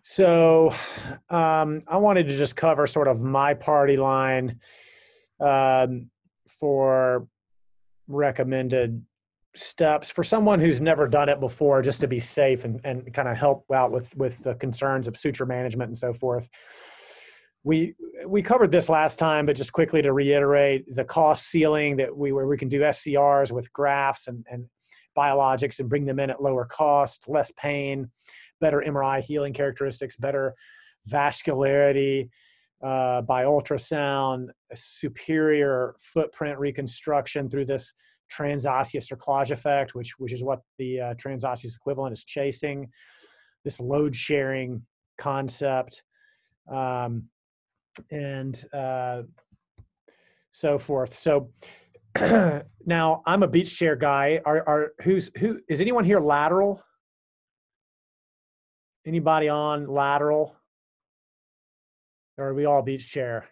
So I wanted to just cover sort of my party line for recommended steps for someone who's never done it before, just to be safe and kind of help out with the concerns of suture management and so forth. We covered this last time, but just quickly to reiterate, the cost ceiling that where we can do SCRs with grafts and biologics and bring them in at lower cost, less pain, better MRI healing characteristics, better vascularity by ultrasound, a superior footprint reconstruction through this transosseous cerclage effect, which is what the transosseous equivalent is chasing, this load sharing concept, and so forth. So now I'm a beach chair guy. Who is anyone here lateral? Anybody on lateral? Or are we all beach chair?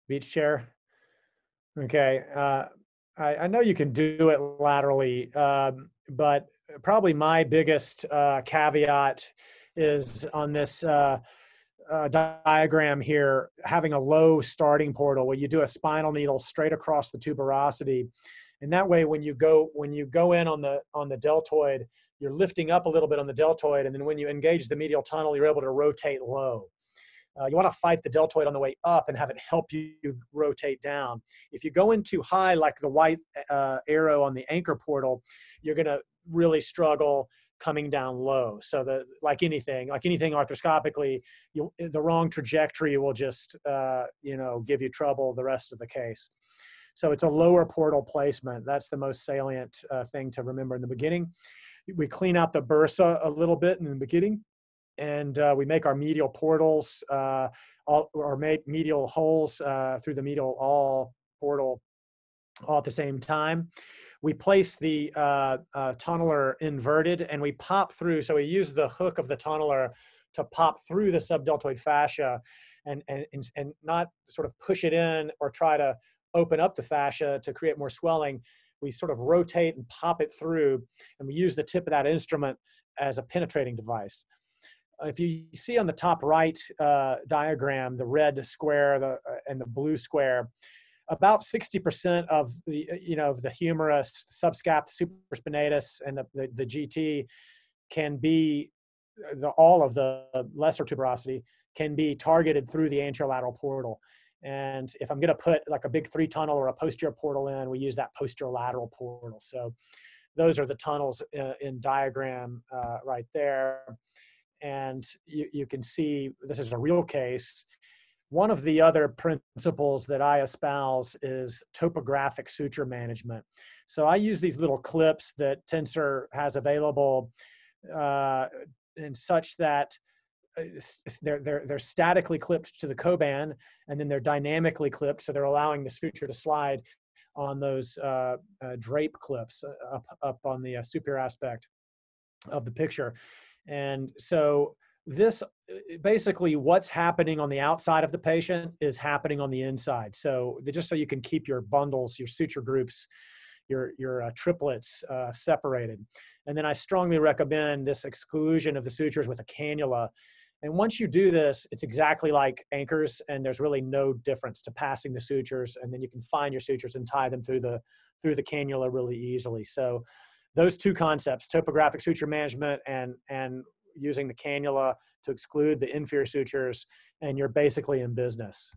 Beach chair? Okay. I know you can do it laterally, but probably my biggest caveat is on this diagram here, having a low starting portal where you do a spinal needle straight across the tuberosity. And that way, when you go in on the deltoid, you're lifting up a little bit on the deltoid, and then when you engage the medial tunnel, you're able to rotate low. You want to fight the deltoid on the way up and have it help you rotate down. If you go in too high, like the white arrow on the anchor portal, you're going to really struggle coming down low. So like anything arthroscopically, the wrong trajectory will just give you trouble the rest of the case. So it's a lower portal placement. That's the most salient thing to remember in the beginning. We clean out the bursa a little bit in the beginning, and we make our medial portals or make medial holes through the medial portal all at the same time. We place the tunneler inverted, and we pop through. So we use the hook of the tunneler to pop through the subdeltoid fascia and not sort of push it in or try to open up the fascia to create more swelling. We sort of rotate and pop it through, and we use the tip of that instrument as a penetrating device. If you see on the top right diagram, the red square and the blue square, about 60% of the humerus, subscap, supraspinatus, and the GT can be, all of the lesser tuberosity can be targeted through the anterolateral portal. And if I'm going to put like a big 3 tunnel or a posterior portal in, we use that posterolateral portal. So those are the tunnels in diagram right there. And you can see this is a real case. One of the other principles that I espouse is topographic suture management. So I use these little clips that Tensor has available in such that they're statically clipped to the Coban, and then they're dynamically clipped, so they're allowing the suture to slide on those drape clips up on the superior aspect of the picture. And so this basically, what's happening on the outside of the patient is happening on the inside. So just so you can keep your bundles, your suture groups, your triplets separated. And then I strongly recommend this exclusion of the sutures with a cannula. And once you do this, it's exactly like anchors, and there's really no difference to passing the sutures. And then you can find your sutures and tie them through the cannula really easily. So those two concepts, topographic suture management and using the cannula to exclude the inferior sutures, and you're basically in business.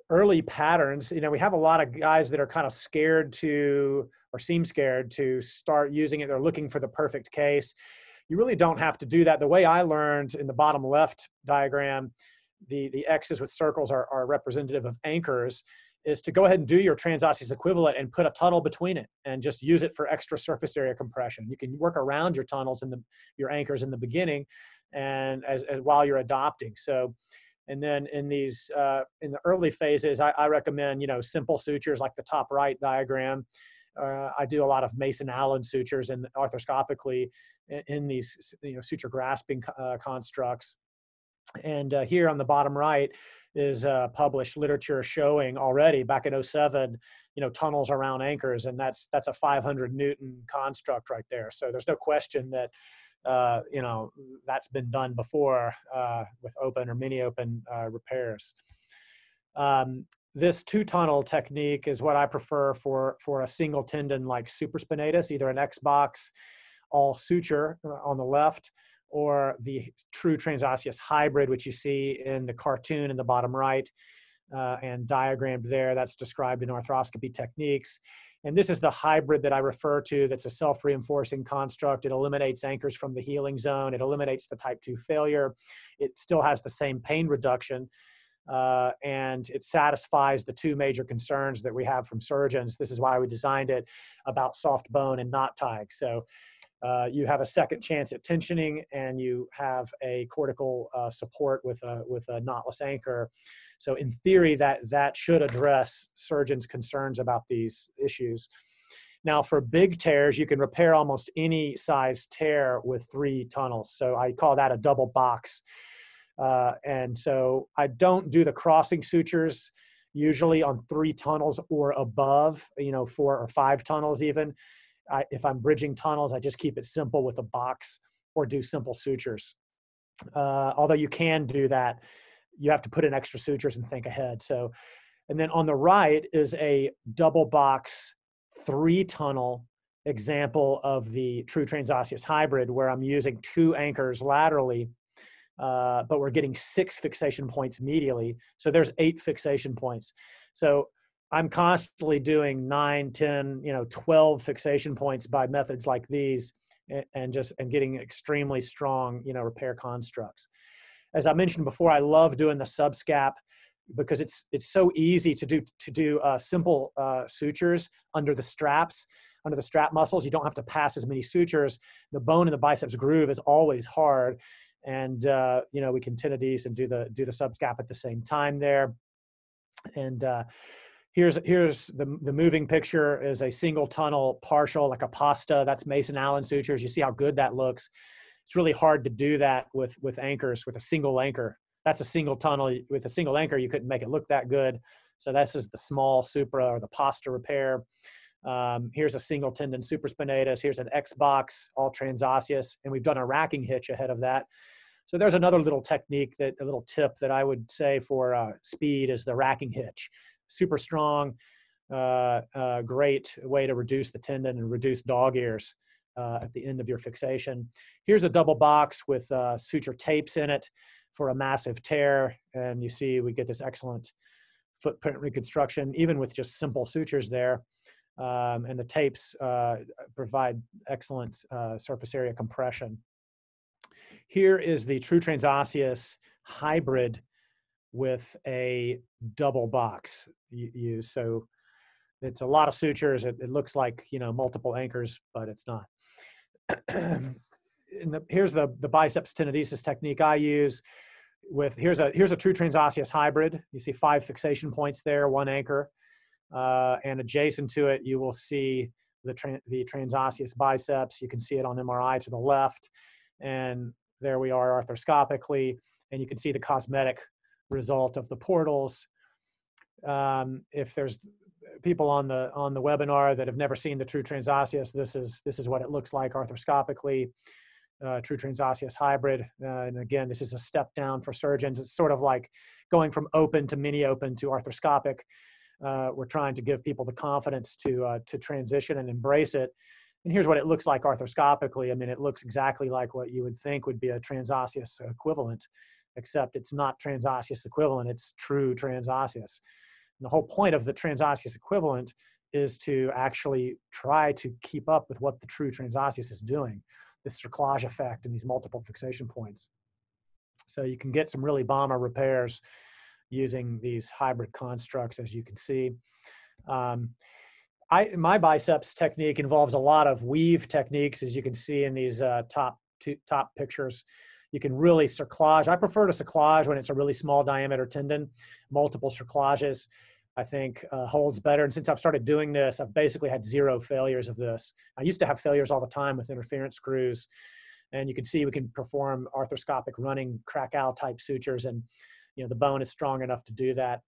Early patterns, we have a lot of guys that are kind of scared to, or seem scared to start using it. They're looking for the perfect case. You really don't have to do that. The way I learned in the bottom left diagram, the X's with circles are representative of anchors, is to go ahead and do your transosseous equivalent and put a tunnel between it and just use it for extra surface area compression. You can work around your tunnels and your anchors in the beginning and as while you're adopting. So, and then in these, in the early phases, I recommend, simple sutures like the top right diagram. I do a lot of Mason-Allen sutures and arthroscopically in these, suture grasping constructs. And here on the bottom right is published literature showing already back in 07, tunnels around anchors, and that's a 500 Newton construct right there. So there's no question that you know, that's been done before with open or mini open repairs. This two-tunnel technique is what I prefer for a single tendon like supraspinatus, either an X-box all suture on the left, or the true transosseous hybrid, which you see in the cartoon in the bottom right and diagrammed there. That's described in arthroscopy techniques. And this is the hybrid that I refer to, that's a self-reinforcing construct. It eliminates anchors from the healing zone. It eliminates the type 2 failure. It still has the same pain reduction. And it satisfies the two major concerns that we have from surgeons. This is why we designed it, about soft bone and knot tying. So you have a second chance at tensioning, and you have a cortical support with a knotless anchor. So in theory, that should address surgeons' concerns about these issues. Now, for big tears, you can repair almost any size tear with 3 tunnels. So I call that a double box. And so I don't do the crossing sutures usually on 3 tunnels or above, you know, 4 or 5 tunnels even. If I'm bridging tunnels, I just keep it simple with a box or do simple sutures. Although you can do that, you have to put in extra sutures and think ahead. So, and then on the right is a double box 3-tunnel example of the true transosseous hybrid, where I'm using 2 anchors laterally, but we're getting 6 fixation points medially. So there's 8 fixation points. So I'm constantly doing 9, 10, you know, 12 fixation points by methods like these, and getting extremely strong, you know, repair constructs. As I mentioned before, I love doing the subscap because it's so easy to do simple sutures under the straps, under the strap muscles. You don't have to pass as many sutures. The bone in the biceps groove is always hard, and you know, we can tenodesis and do the subscap at the same time there. And here's the moving picture is a single tunnel partial, like a pasta. That's Mason Allen sutures. You see how good that looks. It's really hard to do that with anchors, with a single anchor. That's a single tunnel. With a single anchor, you couldn't make it look that good. So this is the small supra, or the pasta repair. Here's a single tendon supraspinatus. Here's an X-box, all transosseous. And we've done a racking hitch ahead of that. So there's another little technique, a little tip that I would say for speed is the racking hitch. Super strong, great way to reduce the tendon and reduce dog ears at the end of your fixation. Here's a double box with suture tapes in it for a massive tear. And you see we get this excellent footprint reconstruction, even with just simple sutures there. And the tapes provide excellent surface area compression. Here is the true transosseous hybrid with a double box use. So it's a lot of sutures. It looks like, you know, multiple anchors, but it's not. Here's the biceps tenodesis technique I use. Here's a true transosseous hybrid. You see 5 fixation points there, 1 anchor, and adjacent to it you will see the transosseous biceps. You can see it on MRI to the left, and there we are arthroscopically, and you can see the cosmetic result of the portals. If there's people on the webinar that have never seen the true transosseous, this is what it looks like arthroscopically. True transosseous hybrid, and again, this is a step down for surgeons. It's sort of like going from open to mini open to arthroscopic. We're trying to give people the confidence to transition and embrace it. And here's what it looks like arthroscopically. I mean, it looks exactly like what you would think would be a transosseous equivalent, except it's not transosseous equivalent, it's true transosseous. And the whole point of the transosseous equivalent is to actually try to keep up with what the true transosseous is doing, this cerclage effect and these multiple fixation points. So you can get some really bomber repairs using these hybrid constructs, as you can see. My biceps technique involves a lot of weave techniques, as you can see in these top pictures. You can really cerclage. I prefer to cerclage when it's a really small diameter tendon. Multiple cerclages, I think, holds better. And since I've started doing this, I've basically had 0 failures of this. I used to have failures all the time with interference screws. And you can see we can perform arthroscopic running crack-out type sutures, and you know, the bone is strong enough to do that.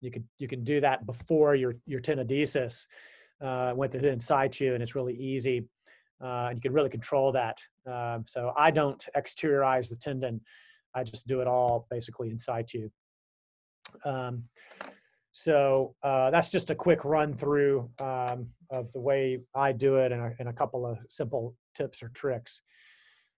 You can do that before your tenodesis with it in situ, and it's really easy. And you can really control that So I don't exteriorize the tendon. I just do it all basically in situ. So that's just a quick run through of the way I do it, and a couple of simple tips or tricks.